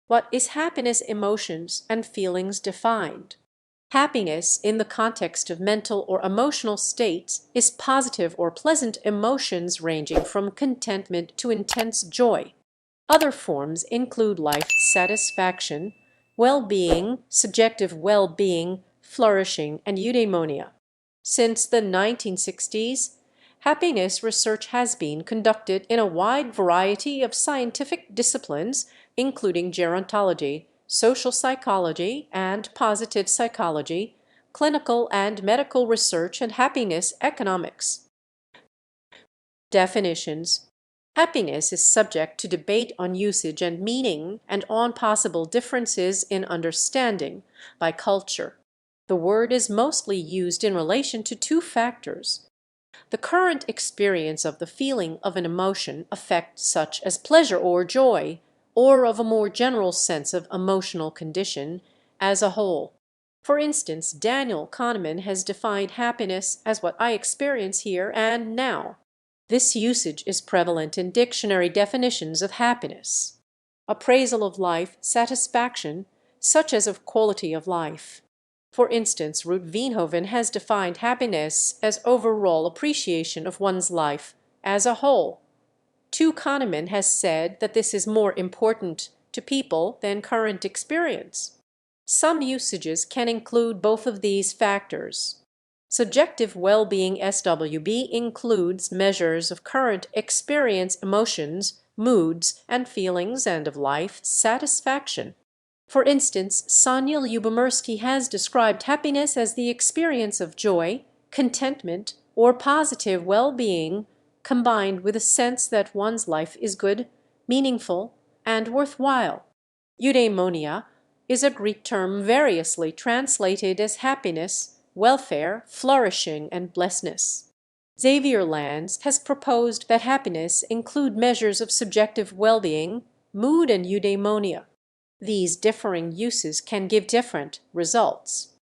What is happiness, emotions, and feelings defined? Happiness, in the context of mental or emotional states, is positive or pleasant emotions ranging from contentment to intense joy. Other forms include life satisfaction, well-being, subjective well-being, flourishing, and eudaimonia. Since the 1960s, happiness research has been conducted in a wide variety of scientific disciplines, including gerontology, social psychology and positive psychology, clinical and medical research, and happiness economics. Definitions. Happiness is subject to debate on usage and meaning and on possible differences in understanding by culture. The word is mostly used in relation to two factors: the current experience of the feeling of an emotion affect such as pleasure or joy, or of a more general sense of emotional condition as a whole. For instance, Daniel Kahneman has defined happiness as what I experience here and now. This usage is prevalent in dictionary definitions of happiness. Appraisal of life satisfaction, such as of quality of life. For instance, Ruth Veenhoven has defined happiness as overall appreciation of one's life as a whole. Kahneman has said that this is more important to people than current experience. Some usages can include both of these factors. Subjective well-being (SWB) includes measures of current experience, emotions, moods, and feelings, and of life satisfaction. For instance, Sonia Lyubomirsky has described happiness as the experience of joy, contentment, or positive well-being, combined with a sense that one's life is good, meaningful, and worthwhile. Eudaimonia is a Greek term variously translated as happiness, welfare, flourishing, and blessedness. Xavier Lanz has proposed that happiness include measures of subjective well-being, mood, and eudaimonia. These differing uses can give different results.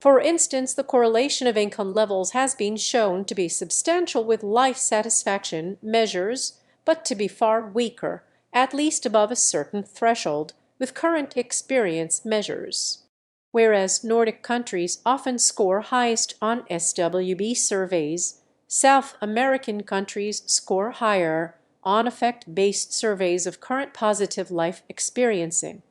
For instance, the correlation of income levels has been shown to be substantial with life satisfaction measures, but to be far weaker, at least above a certain threshold, with current experience measures. Whereas Nordic countries often score highest on SWB surveys, South American countries score higher on affect-based surveys of current positive life experiencing.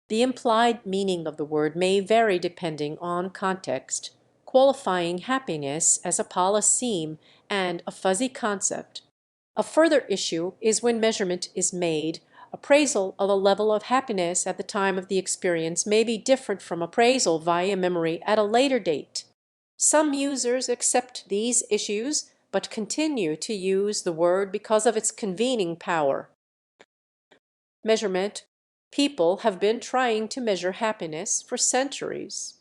The implied meaning of the word may vary depending on context, qualifying happiness as a polyseme and a fuzzy concept. A further issue is when measurement is made. Appraisal of a level of happiness at the time of the experience may be different from appraisal via memory at a later date. Some users accept these issues but continue to use the word because of its convening power. Measurement. People have been trying to measure happiness for centuries.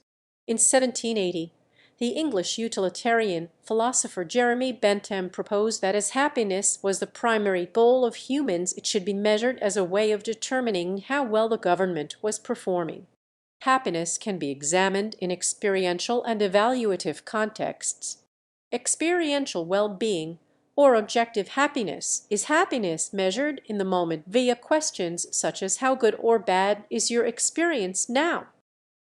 In 1780, the English utilitarian philosopher Jeremy Bentham proposed that as happiness was the primary goal of humans, it should be measured as a way of determining how well the government was performing. Happiness can be examined in experiential and evaluative contexts. Experiential well-being or objective happiness is happiness measured in the moment via questions such as how good or bad is your experience now?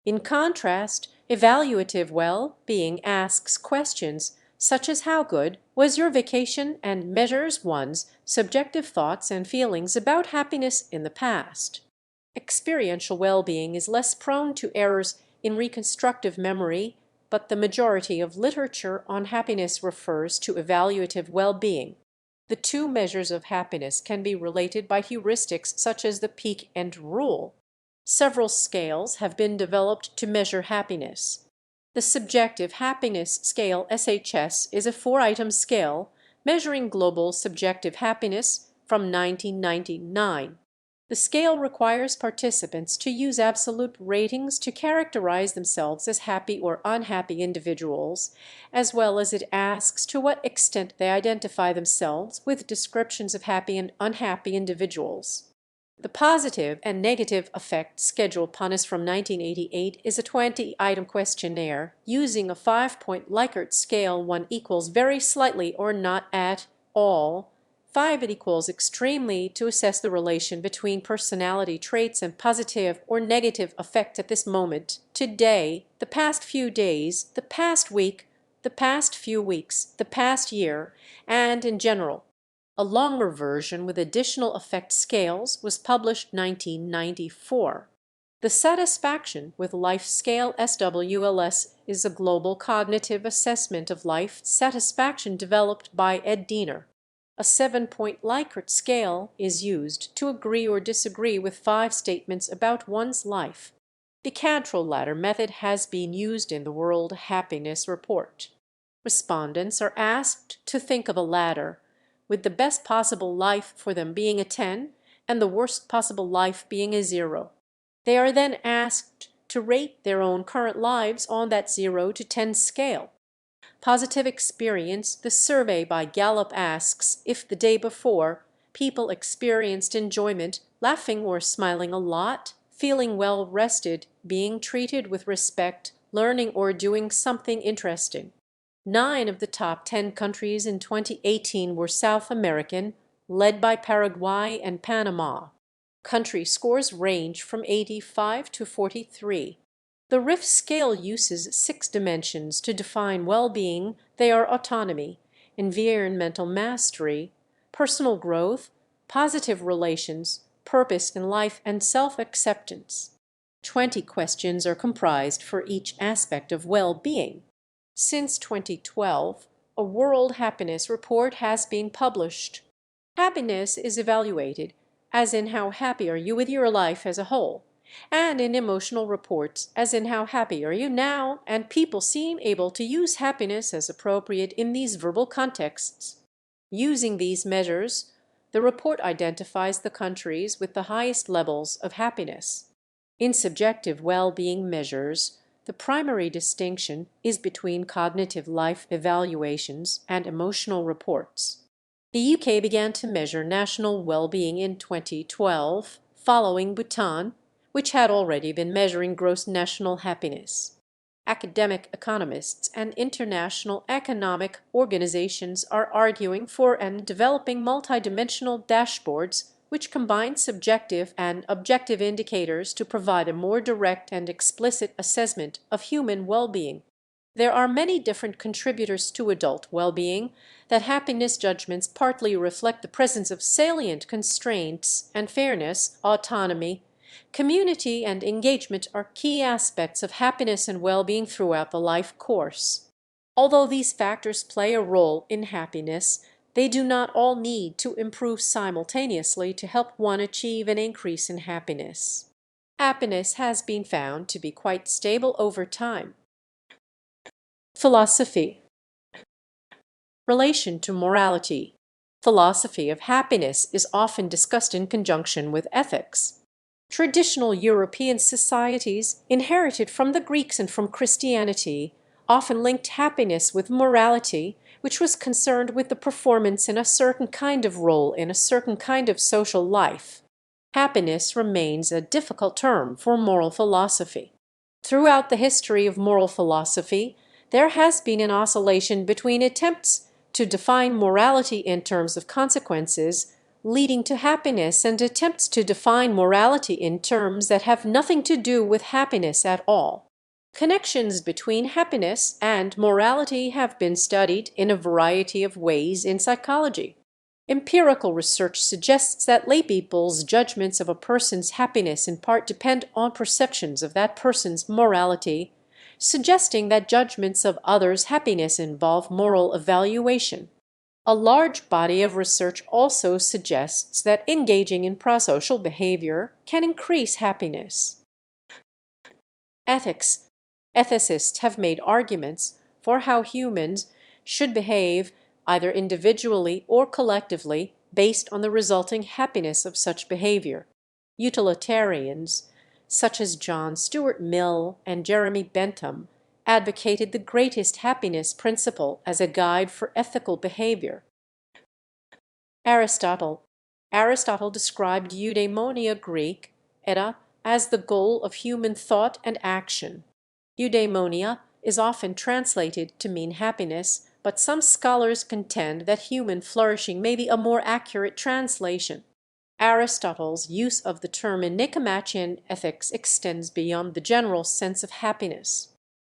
In contrast, evaluative well-being asks questions such as how good was your vacation and measures one's subjective thoughts and feelings about happiness in the past. Experiential well-being is less prone to errors in reconstructive memory, but the majority of literature on happiness refers to evaluative well-being. The two measures of happiness can be related by heuristics such as the peak and rule. Several scales have been developed to measure happiness. The Subjective Happiness Scale (SHS) is a 4-item scale measuring global subjective happiness from 1999. The scale requires participants to use absolute ratings to characterize themselves as happy or unhappy individuals, as well as it asks to what extent they identify themselves with descriptions of happy and unhappy individuals. The Positive and Negative Affect Schedule (PANIS) from 1988 is a 20-item questionnaire using a 5-point Likert scale. 1 equals very slightly or not at all, 5. It equals extremely to assess the relation between personality traits and positive or negative effect at this moment, today, the past few days, the past week, the past few weeks, the past year, and in general. A longer version with additional effect scales was published 1994. The Satisfaction with Life Scale SWLS is a global cognitive assessment of life satisfaction developed by Ed Diener. A 7-point Likert scale is used to agree or disagree with 5 statements about one's life. The Cantrell ladder method has been used in the World Happiness Report. Respondents are asked to think of a ladder, with the best possible life for them being a 10 and the worst possible life being a 0. They are then asked to rate their own current lives on that 0 to 10 scale. Positive experience. The survey by Gallup asks if the day before people experienced enjoyment, laughing or smiling a lot, feeling well rested, being treated with respect, learning or doing something interesting. 9 of the top 10 countries in 2018 were South American, led by Paraguay and Panama. Country scores range from 85 to 43. The RIF scale uses 6 dimensions to define well-being. They are autonomy, environmental mastery, personal growth, positive relations, purpose in life, and self-acceptance. 20 questions are comprised for each aspect of well-being. Since 2012, a World Happiness Report has been published. Happiness is evaluated as in how happy are you with your life as a whole, and in emotional reports as in how happy are you now, and people seem able to use happiness as appropriate in these verbal contexts. Using these measures, the report identifies the countries with the highest levels of happiness. In subjective well-being measures, the primary distinction is between cognitive life evaluations and emotional reports. The UK began to measure national well-being in 2012, following Bhutan, which had already been measuring gross national happiness. Academic economists and international economic organizations are arguing for and developing multidimensional dashboards which combine subjective and objective indicators to provide a more direct and explicit assessment of human well-being. There are many different contributors to adult well-being that happiness judgments partly reflect the presence of salient constraints, and fairness, autonomy, community, and engagement are key aspects of happiness and well-being throughout the life course. Although these factors play a role in happiness, they do not all need to improve simultaneously to help one achieve an increase in happiness. Happiness has been found to be quite stable over time. Philosophy. Relation to morality. Philosophy of happiness is often discussed in conjunction with ethics. Traditional European societies, inherited from the Greeks and from Christianity, often linked happiness with morality, which was concerned with the performance in a certain kind of role in a certain kind of social life. Happiness remains a difficult term for moral philosophy. Throughout the history of moral philosophy, there has been an oscillation between attempts to define morality in terms of consequences leading to happiness and attempts to define morality in terms that have nothing to do with happiness at all. Connections between happiness and morality have been studied in a variety of ways in psychology. Empirical research suggests that laypeople's judgments of a person's happiness in part depend on perceptions of that person's morality, suggesting that judgments of others' happiness involve moral evaluation. A large body of research also suggests that engaging in prosocial behavior can increase happiness. Ethics. Ethicists have made arguments for how humans should behave either individually or collectively based on the resulting happiness of such behavior. Utilitarians, such as John Stuart Mill and Jeremy Bentham, advocated the greatest happiness principle as a guide for ethical behavior. Aristotle. Aristotle described eudaimonia, Greek, eta, as the goal of human thought and action. Eudaimonia is often translated to mean happiness, but some scholars contend that human flourishing may be a more accurate translation. Aristotle's use of the term in Nicomachean Ethics extends beyond the general sense of happiness.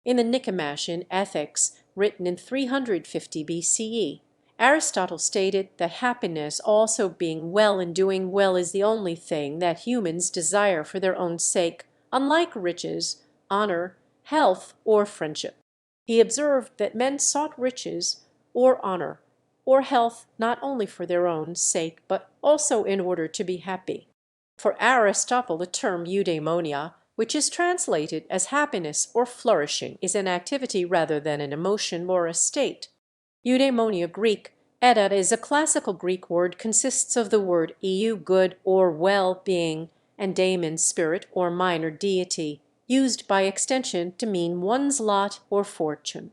In the Nicomachean Ethics, written in 350 BCE, Aristotle stated that happiness, also being well and doing well, is the only thing that humans desire for their own sake, unlike riches, honor, health, or friendship. He observed that men sought riches, or honor, or health not only for their own sake, but also in order to be happy. For Aristotle, the term eudaimonia, which is translated as happiness or flourishing, is an activity rather than an emotion or a state. Eudaimonia Greek, edat, is a classical Greek word, consists of the word eu, good or well being, and daemon, spirit or minor deity, used by extension to mean one's lot or fortune.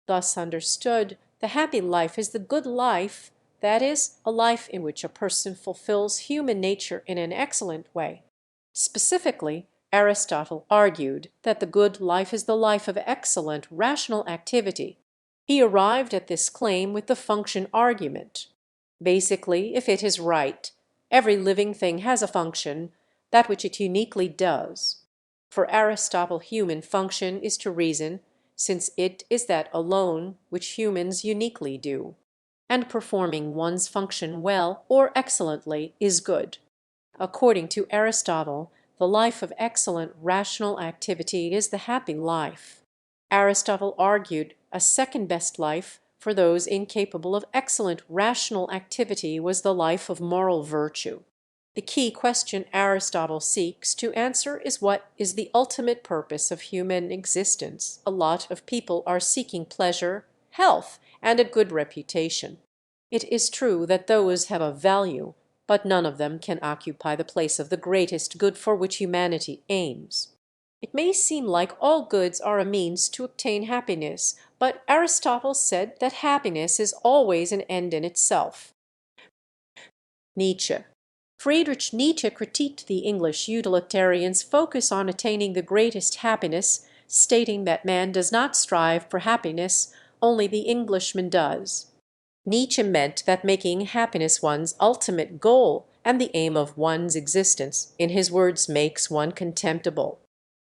Thus understood, the happy life is the good life, that is, a life in which a person fulfills human nature in an excellent way. Specifically, Aristotle argued that the good life is the life of excellent rational activity. He arrived at this claim with the function argument. Basically, if it is right, every living thing has a function, that which it uniquely does. For Aristotle, human function is to reason, since it is that alone which humans uniquely do. And performing one's function well or excellently is good. According to Aristotle, the life of excellent rational activity is the happy life. Aristotle argued a second best life for those incapable of excellent rational activity was the life of moral virtue. The key question Aristotle seeks to answer is what is the ultimate purpose of human existence. A lot of people are seeking pleasure, health, and a good reputation. It is true that those have a value, but none of them can occupy the place of the greatest good for which humanity aims. It may seem like all goods are a means to obtain happiness, but Aristotle said that happiness is always an end in itself. Nietzsche. Friedrich Nietzsche critiqued the English utilitarians' focus on attaining the greatest happiness, stating that man does not strive for happiness, only the Englishman does. Nietzsche meant that making happiness one's ultimate goal and the aim of one's existence, in his words, makes one contemptible.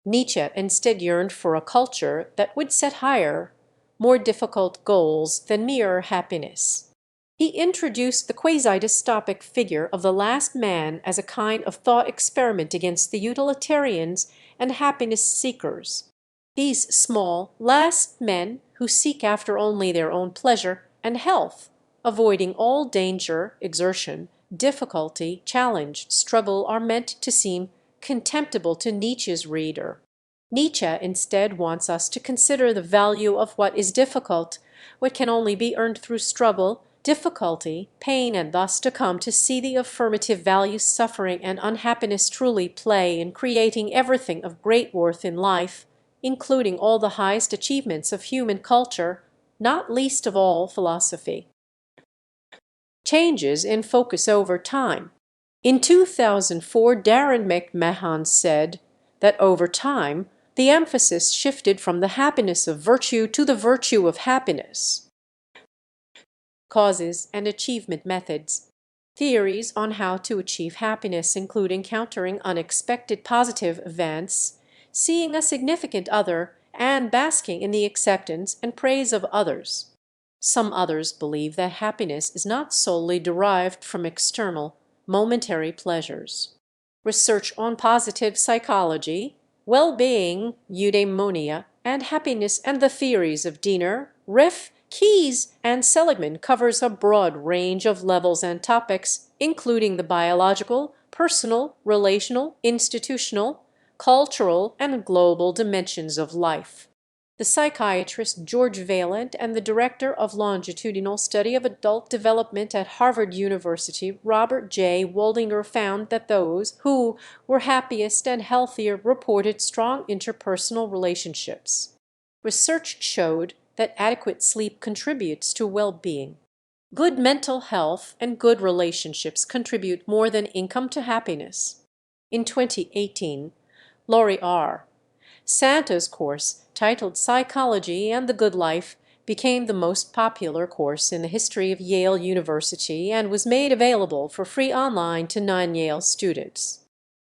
Nietzsche instead yearned for a culture that would set higher, more difficult goals than mere happiness. He introduced the quasi-dystopic figure of the last man as a kind of thought experiment against the utilitarians and happiness seekers. These small, last men who seek after only their own pleasure and health, avoiding all danger, exertion, difficulty, challenge, struggle, are meant to seem contemptible to Nietzsche's reader. Nietzsche instead wants us to consider the value of what is difficult, what can only be earned through struggle, difficulty, pain, and thus to come to see the affirmative value suffering and unhappiness truly play in creating everything of great worth in life, including all the highest achievements of human culture, not least of all philosophy. Changes in focus over time. In 2004, Darren McMahon said that over time, the emphasis shifted from the happiness of virtue to the virtue of happiness. Causes and achievement methods. Theories on how to achieve happiness include encountering unexpected positive events, seeing a significant other, and basking in the acceptance and praise of others. Some others believe that happiness is not solely derived from external, momentary pleasures. Research on positive psychology, well-being, eudaimonia, and happiness and the theories of Diener, Riff, Keyes, and Seligman covers a broad range of levels and topics, including the biological, personal, relational, institutional, cultural, and global dimensions of life. The psychiatrist George Vaillant and the director of longitudinal study of adult development at Harvard University, Robert J. Waldinger, found that those who were happiest and healthier reported strong interpersonal relationships. Research showed that adequate sleep contributes to well-being. Good mental health and good relationships contribute more than income to happiness. In 2018, Laurie R. Santa's course, titled Psychology and the Good Life, became the most popular course in the history of Yale University and was made available for free online to non-Yale students.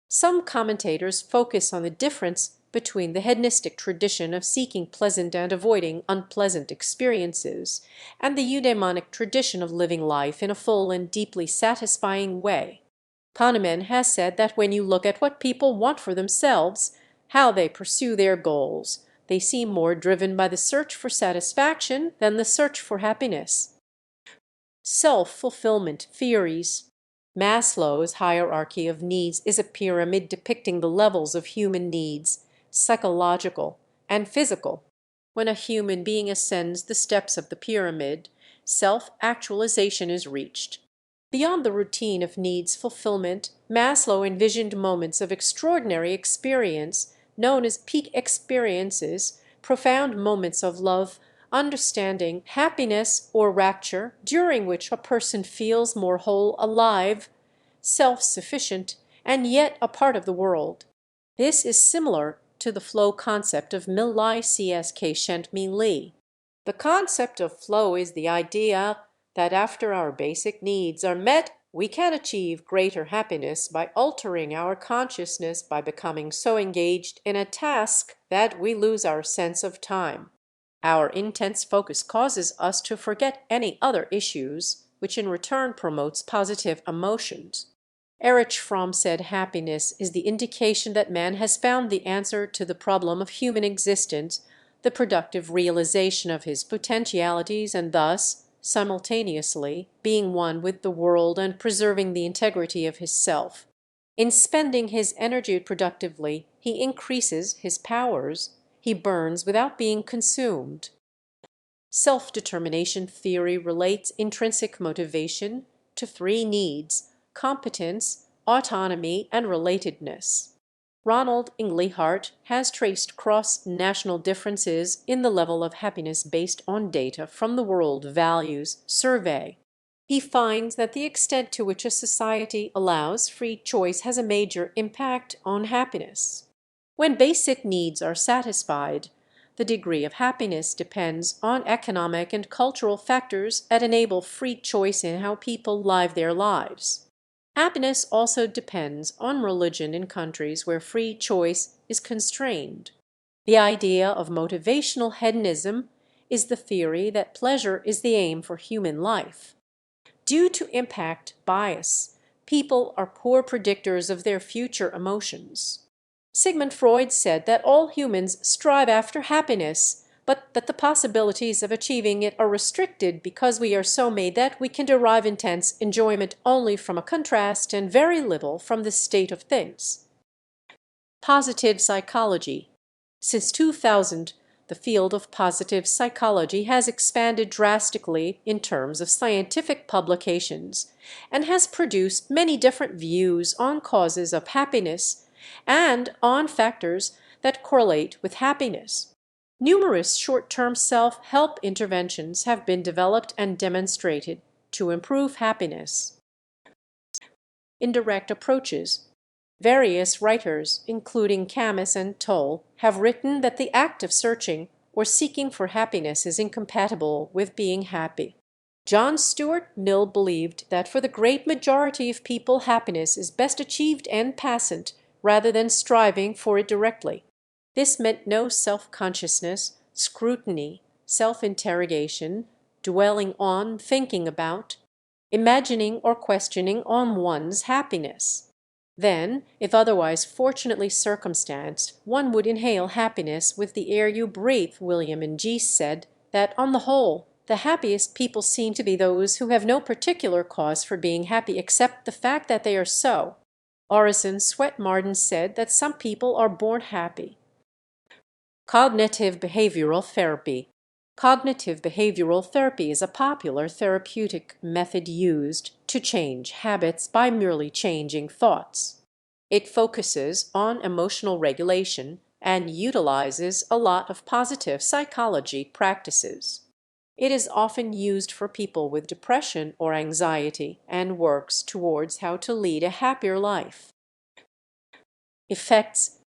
Some commentators focus on the difference between the hedonistic tradition of seeking pleasant and avoiding unpleasant experiences and the eudaimonic tradition of living life in a full and deeply satisfying way. Kahneman has said that when you look at what people want for themselves, how they pursue their goals, they seem more driven by the search for satisfaction than the search for happiness. Self-fulfillment theories. Maslow's hierarchy of needs is a pyramid depicting the levels of human needs, psychological and physical. When a human being ascends the steps of the pyramid, self-actualization is reached. Beyond the routine of needs fulfillment, Maslow envisioned moments of extraordinary experience, known as peak experiences, profound moments of love, understanding, happiness, or rapture, during which a person feels more whole, alive, self-sufficient, and yet a part of the world. This is similar to the flow concept of Milai C.S.K. Shentmi Lee. The concept of flow is the idea that after our basic needs are met, we can achieve greater happiness by altering our consciousness by becoming so engaged in a task that we lose our sense of time. Our intense focus causes us to forget any other issues, which in return promotes positive emotions. Erich Fromm said happiness is the indication that man has found the answer to the problem of human existence, the productive realization of his potentialities, and thus, simultaneously, being one with the world and preserving the integrity of his self. In spending his energy productively, he increases his powers. He burns without being consumed. Self-determination theory relates intrinsic motivation to three needs: competence, autonomy, and relatedness. Ronald Inglehart has traced cross-national differences in the level of happiness based on data from the World Values Survey. He finds that the extent to which a society allows free choice has a major impact on happiness. When basic needs are satisfied, the degree of happiness depends on economic and cultural factors that enable free choice in how people live their lives. Happiness also depends on religion in countries where free choice is constrained. The idea of motivational hedonism is the theory that pleasure is the aim for human life. Due to impact bias, people are poor predictors of their future emotions. Sigmund Freud said that all humans strive after happiness, but that the possibilities of achieving it are restricted because we are so made that we can derive intense enjoyment only from a contrast and very little from the state of things. Positive psychology. Since 2000, the field of positive psychology has expanded drastically in terms of scientific publications and has produced many different views on causes of happiness and on factors that correlate with happiness. Numerous short-term self-help interventions have been developed and demonstrated to improve happiness. Indirect approaches. Various writers, including Camus and Toll, have written that the act of searching or seeking for happiness is incompatible with being happy. John Stuart Mill believed that for the great majority of people happiness is best achieved en passant rather than striving for it directly. This meant no self-consciousness, scrutiny, self-interrogation, dwelling on, thinking about, imagining or questioning on one's happiness. Then, if otherwise fortunately circumstanced, one would inhale happiness with the air you breathe. William and Geese said that, on the whole, the happiest people seem to be those who have no particular cause for being happy except the fact that they are so. Orison Swett Marden said that some people are born happy. Cognitive behavioral therapy. Cognitive behavioral therapy is a popular therapeutic method used to change habits by merely changing thoughts. It focuses on emotional regulation and utilizes a lot of positive psychology practices. It is often used for people with depression or anxiety and works towards how to lead a happier life. Effects: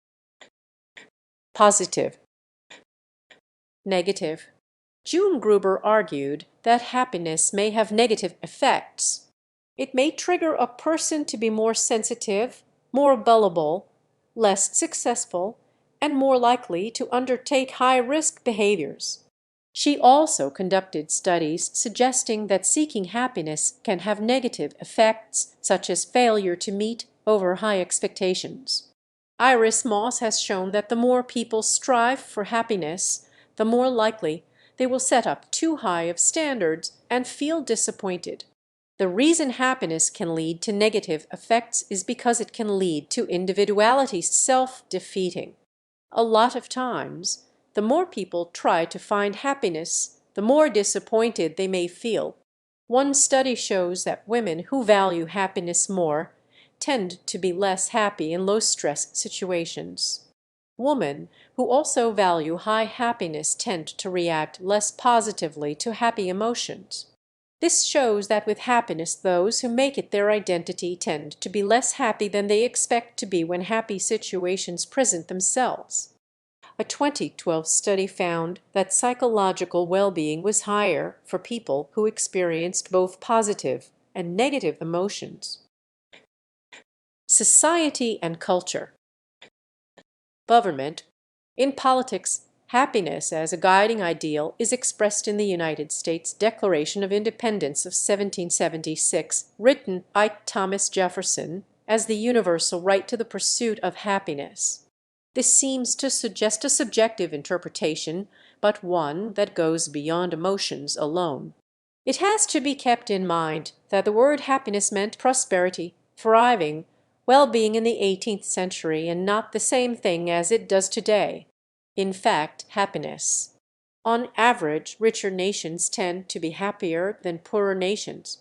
positive, negative. June Gruber argued that happiness may have negative effects. It may trigger a person to be more sensitive, more gullible, less successful, and more likely to undertake high-risk behaviors. She also conducted studies suggesting that seeking happiness can have negative effects, such as failure to meet over high expectations. Iris Moss has shown that the more people strive for happiness, the more likely they will set up too high of standards and feel disappointed. The reason happiness can lead to negative effects is because it can lead to individuality self-defeating. A lot of times, the more people try to find happiness, the more disappointed they may feel. One study shows that women who value happiness more tend to be less happy in low-stress situations. Women who also value high happiness tend to react less positively to happy emotions. This shows that with happiness, those who make it their identity tend to be less happy than they expect to be when happy situations present themselves. A 2012 study found that psychological well-being was higher for people who experienced both positive and negative emotions. Society and culture. Government. In politics, happiness as a guiding ideal is expressed in the United States Declaration of Independence of 1776, written by Thomas Jefferson, as the universal right to the pursuit of happiness. This seems to suggest a subjective interpretation, but one that goes beyond emotions alone. It has to be kept in mind that the word happiness meant prosperity, thriving, well-being in the 18th century, and not the same thing as it does today. In fact, happiness. On average, richer nations tend to be happier than poorer nations.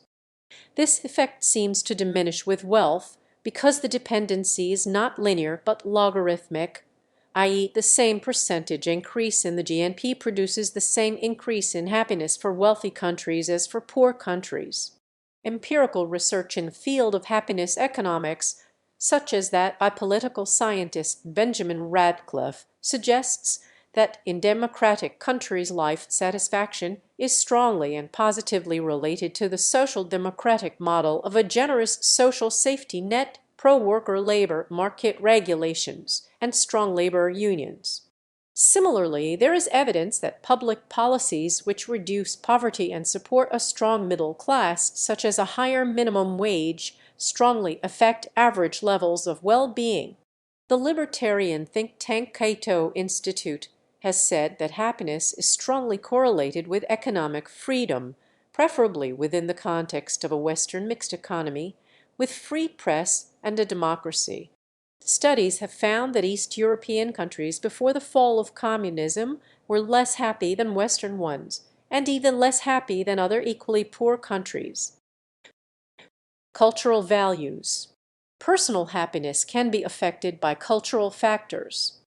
This effect seems to diminish with wealth because the dependency is not linear but logarithmic, i.e. the same percentage increase in the GNP produces the same increase in happiness for wealthy countries as for poor countries. Empirical research in the field of happiness economics, such as that by political scientist Benjamin Radcliffe, suggests that in democratic countries life satisfaction is strongly and positively related to the social democratic model of a generous social safety net, pro-worker labor market regulations, and strong labor unions. Similarly, there is evidence that public policies which reduce poverty and support a strong middle class, such as a higher minimum wage, strongly affect average levels of well-being. The libertarian think tank Cato Institute has said that happiness is strongly correlated with economic freedom, preferably within the context of a Western mixed economy, with free press and a democracy. Studies have found that East European countries before the fall of communism were less happy than Western ones, and even less happy than other equally poor countries. Cultural values. Personal happiness can be affected by cultural factors.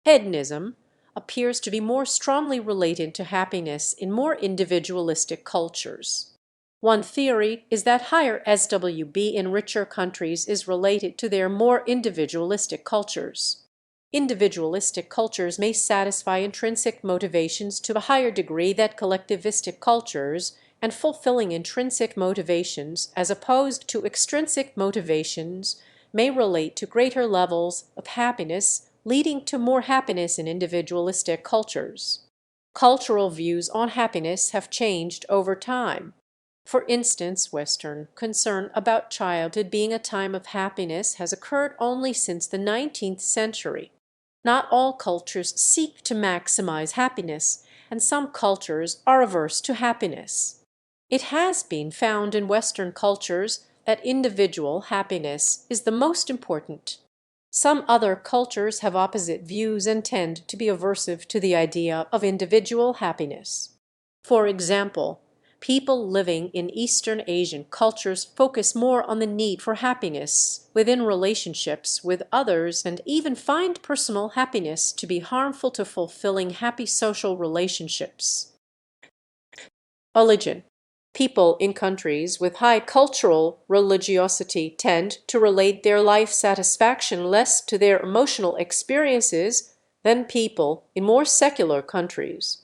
Hedonism appears to be more strongly related to happiness in more individualistic cultures. One theory is that higher SWB in richer countries is related to their more individualistic cultures. Individualistic cultures may satisfy intrinsic motivations to a higher degree than collectivistic cultures, and fulfilling intrinsic motivations as opposed to extrinsic motivations may relate to greater levels of happiness, leading to more happiness in individualistic cultures. Cultural views on happiness have changed over time. For instance, Western concern about childhood being a time of happiness has occurred only since the 19th century. Not all cultures seek to maximize happiness, and some cultures are averse to happiness. It has been found in Western cultures that individual happiness is the most important. Some other cultures have opposite views and tend to be aversive to the idea of individual happiness. For example, people living in Eastern Asian cultures focus more on the need for happiness within relationships with others and even find personal happiness to be harmful to fulfilling happy social relationships. Religion. People in countries with high cultural religiosity tend to relate their life satisfaction less to their emotional experiences than people in more secular countries.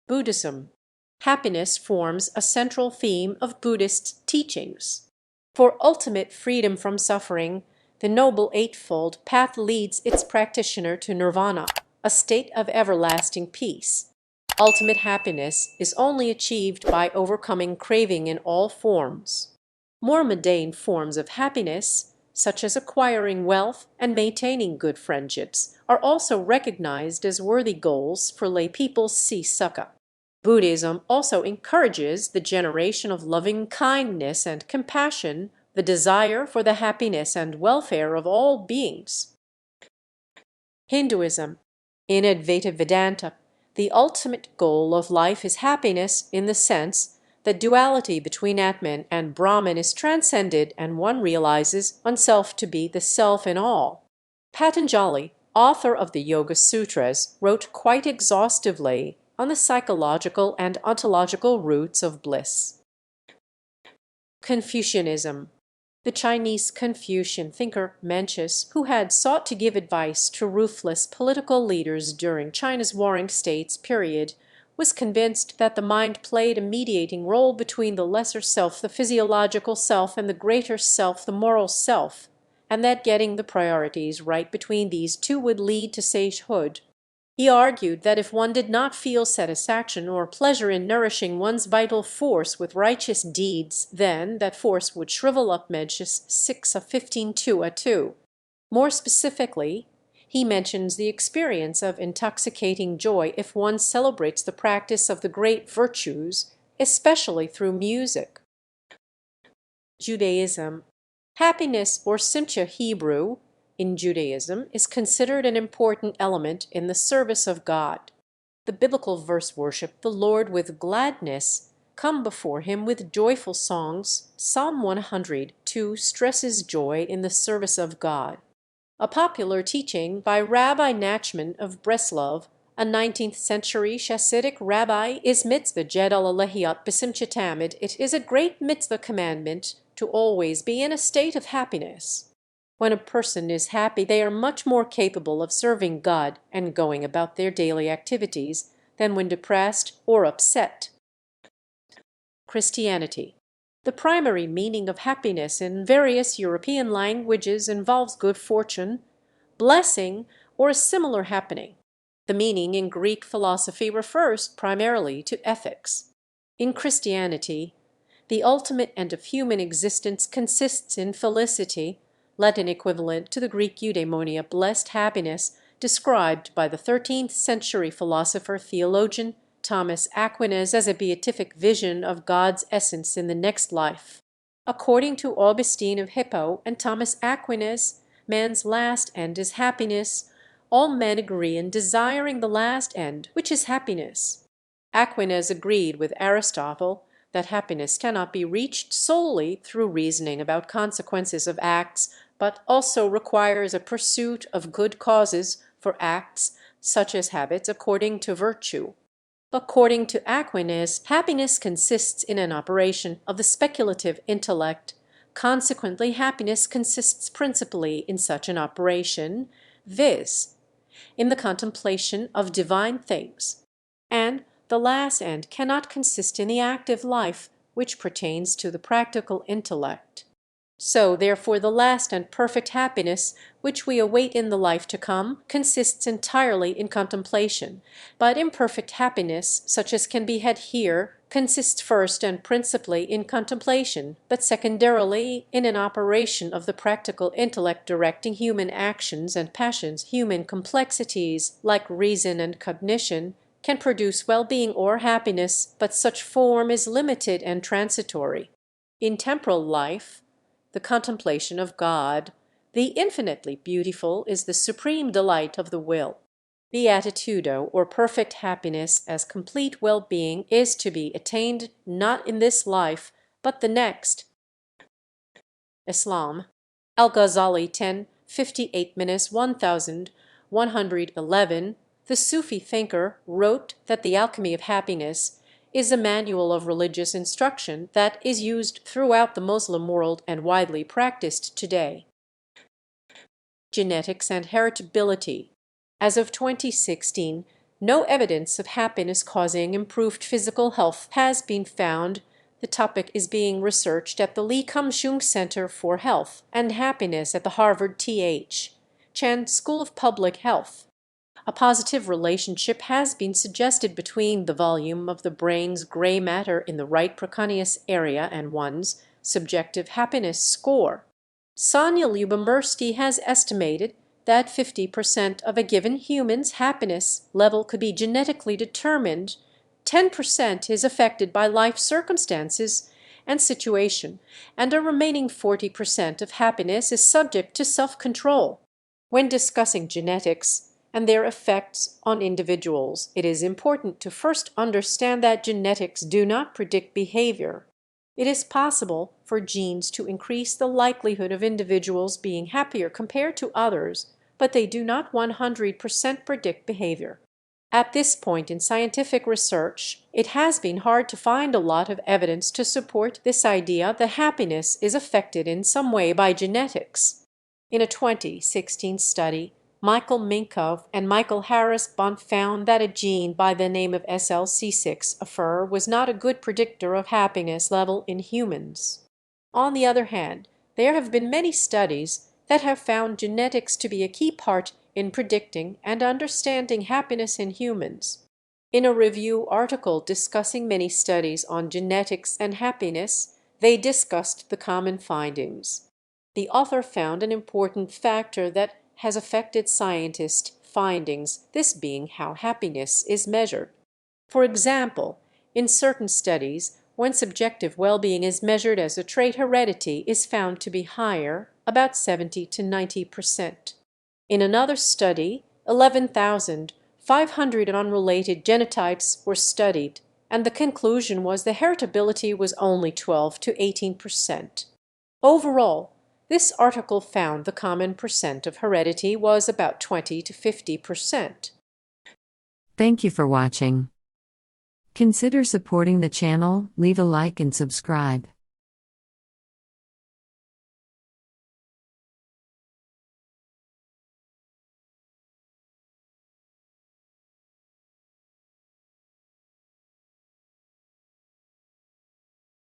Buddhism. Happiness forms a central theme of Buddhist teachings. For ultimate freedom from suffering, the Noble Eightfold Path leads its practitioner to nirvana, a state of everlasting peace. Ultimate happiness is only achieved by overcoming craving in all forms. More mundane forms of happiness, such as acquiring wealth and maintaining good friendships, are also recognized as worthy goals for lay people see sukha. Buddhism also encourages the generation of loving kindness and compassion, the desire for the happiness and welfare of all beings. Hinduism. In Advaita Vedanta, the ultimate goal of life is happiness in the sense that duality between Atman and Brahman is transcended and one realizes oneself to be the self in all. Patanjali, author of the Yoga Sutras, wrote quite exhaustively on the psychological and ontological roots of bliss. Confucianism. The Chinese Confucian thinker Mencius, who had sought to give advice to ruthless political leaders during China's warring states period, was convinced that the mind played a mediating role between the lesser self, the physiological self, and the greater self, the moral self, and that getting the priorities right between these two would lead to sagehood. He argued that if one did not feel satisfaction or pleasure in nourishing one's vital force with righteous deeds, then that force would shrivel up. Mencius 6 of 15:2. More specifically, he mentions the experience of intoxicating joy if one celebrates the practice of the great virtues, especially through music. Judaism. Happiness, or Simcha Hebrew, in Judaism is considered an important element in the service of God. The biblical verse worship the Lord with gladness, come before him with joyful songs. Psalm 102 stresses joy in the service of God. A popular teaching by Rabbi Nachman of Breslov, a 19th century Hasidic rabbi, is mitzvah jedal alehiat b'simcha tamid. It is a great mitzvah commandment to always be in a state of happiness. When a person is happy, they are much more capable of serving God and going about their daily activities than when depressed or upset. Christianity. The primary meaning of happiness in various European languages involves good fortune, blessing, or a similar happening. The meaning in Greek philosophy refers primarily to ethics. In Christianity, the ultimate end of human existence consists in felicity, Latin equivalent to the Greek eudaimonia, blessed happiness, described by the 13th century philosopher-theologian Thomas Aquinas as a beatific vision of God's essence in the next life. According to Augustine of Hippo and Thomas Aquinas, man's last end is happiness. All men agree in desiring the last end, which is happiness. Aquinas agreed with Aristotle that happiness cannot be reached solely through reasoning about consequences of acts, but also requires a pursuit of good causes for acts, such as habits according to virtue. According to Aquinas, happiness consists in an operation of the speculative intellect. Consequently, happiness consists principally in such an operation, viz., in the contemplation of divine things, and the last end cannot consist in the active life, which pertains to the practical intellect. So, therefore, the last and perfect happiness, which we await in the life to come, consists entirely in contemplation, but imperfect happiness, such as can be had here, consists first and principally in contemplation, but secondarily in an operation of the practical intellect directing human actions and passions. Human complexities, like reason and cognition, can produce well-being or happiness, but such form is limited and transitory. In temporal life, the contemplation of God, the infinitely beautiful, is the supreme delight of the will. Beatitudo, or perfect happiness as complete well-being, is to be attained not in this life, but the next. Islam. Al-Ghazali 1058-1111, the Sufi thinker, wrote that The Alchemy of Happiness is a manual of religious instruction that is used throughout the Muslim world and widely practiced today. Genetics and heritability. As of 2016, no evidence of happiness causing improved physical health has been found. The topic is being researched at the Lee Kum-Shung Center for Health and Happiness at the Harvard T.H. Chan School of Public Health. A positive relationship has been suggested between the volume of the brain's gray matter in the right precuneus area and one's subjective happiness score. Sonia Lyubomirsky has estimated that 50% of a given human's happiness level could be genetically determined, 10% is affected by life circumstances and situation, and a remaining 40% of happiness is subject to self-control. When discussing genetics and their effects on individuals, it is important to first understand that genetics do not predict behavior. It is possible for genes to increase the likelihood of individuals being happier compared to others, but they do not 100% predict behavior. At this point in scientific research, it has been hard to find a lot of evidence to support this idea that happiness is affected in some way by genetics. In a 2016 study, Michael Minkoff and Michael Harris-Bunt found that a gene by the name of SLC6A4 was not a good predictor of happiness level in humans. On the other hand, there have been many studies that have found genetics to be a key part in predicting and understanding happiness in humans. In a review article discussing many studies on genetics and happiness, they discussed the common findings. The author found an important factor that has affected scientists' findings, this being how happiness is measured. For example, in certain studies, when subjective well-being is measured as a trait, heredity is found to be higher, about 70 to 90%. In another study, 11,500 unrelated genotypes were studied, and the conclusion was the heritability was only 12 to 18%. Overall, this article found the common percent of heredity was about 20 to 50%. Thank you for watching. Consider supporting the channel, leave a like and subscribe.